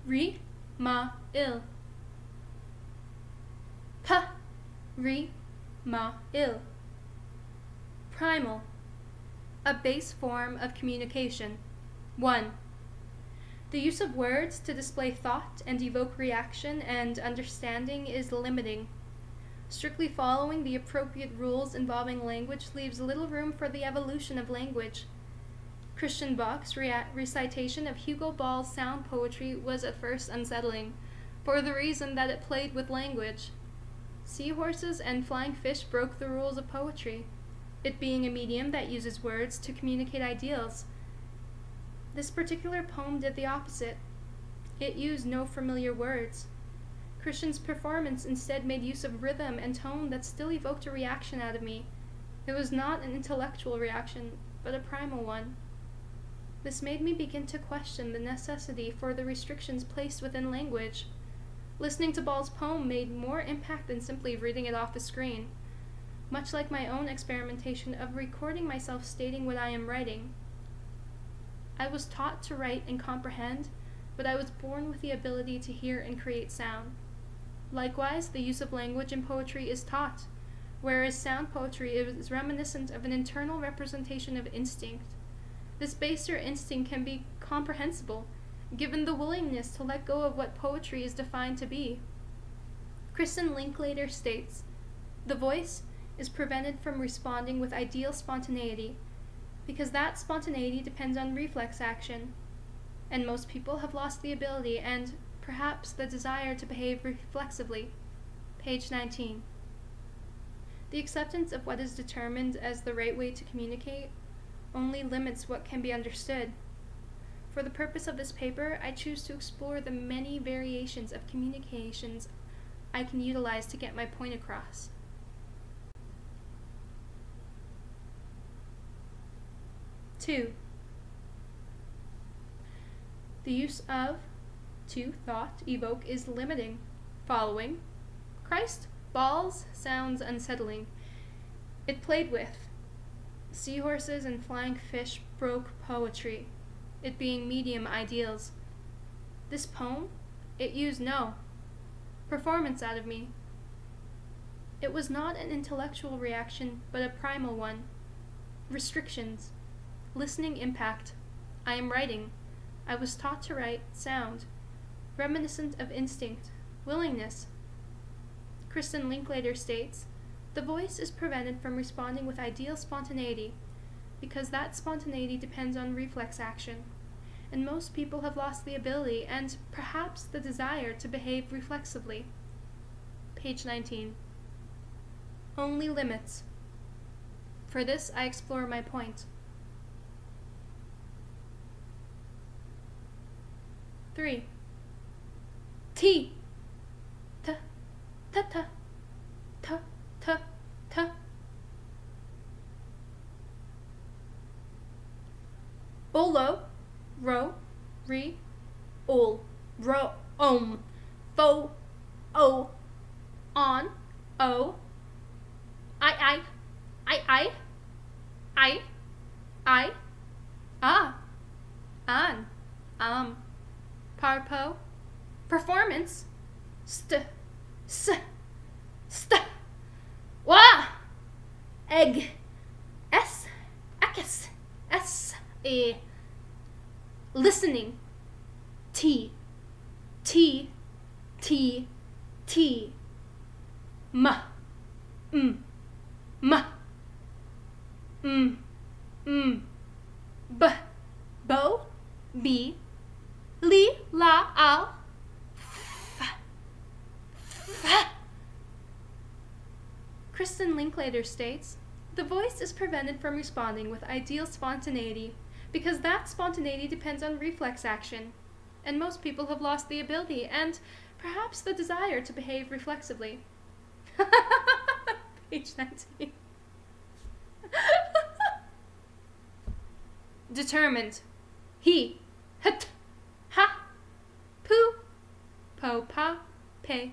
ri, ma, il. P, ri, ma, il. Primal, a base form of communication. 1. The use of words to display thought and evoke reaction and understanding is limiting. Strictly following the appropriate rules involving language leaves little room for the evolution of language. Christian Bach's recitation of Hugo Ball's sound poetry was at first unsettling, for the reason that it played with language. Seahorses and flying fish broke the rules of poetry, it being a medium that uses words to communicate ideals. This particular poem did the opposite. It used no familiar words. Christian's performance instead made use of rhythm and tone that still evoked a reaction out of me. It was not an intellectual reaction, but a primal one. This made me begin to question the necessity for the restrictions placed within language. Listening to Ball's poem made more impact than simply reading it off the screen, much like my own experimentation of recording myself stating what I am writing. I was taught to write and comprehend, but I was born with the ability to hear and create sound. Likewise, the use of language in poetry is taught, whereas sound poetry is reminiscent of an internal representation of instinct. This baser instinct can be comprehensible, given the willingness to let go of what poetry is defined to be. Kristen Linklater states, "The voice is prevented from responding with ideal spontaneity, because that spontaneity depends on reflex action, and most people have lost the ability and, perhaps, the desire to behave reflexively." Page 19. The acceptance of what is determined as the right way to communicate only limits what can be understood. For the purpose of this paper, I choose to explore the many variations of communications I can utilize to get my point across. Two, the use of to thought evoke is limiting. Following, Christ, balls sounds unsettling. It played with. Seahorses and flying fish broke poetry, it being medium ideals. This poem, it used no performance out of me. It was not an intellectual reaction, but a primal one. Restrictions. Listening impact. I am writing. I was taught to write sound. Reminiscent of instinct. Willingness. Kristen Linklater states, "The voice is prevented from responding with ideal spontaneity, because that spontaneity depends on reflex action, and most people have lost the ability and, perhaps, the desire to behave reflexively." Page 19. Only limits. For this, I explore my point. 3. T. T. T. T. T. T. T. Olo, ro, re, ol, ro, fo, o, on, o, I, on, parpo, performance, st, wa, egg, s, akis, s, e, listening, t, m, b, bo, b, li, la, al, f. Kristen Linklater states, "The voice is prevented from responding with ideal spontaneity, because that spontaneity depends on reflex action, and most people have lost the ability and, perhaps, the desire to behave reflexively." Page 19. Determined. He, hut, ha, poo, po, pa, pe,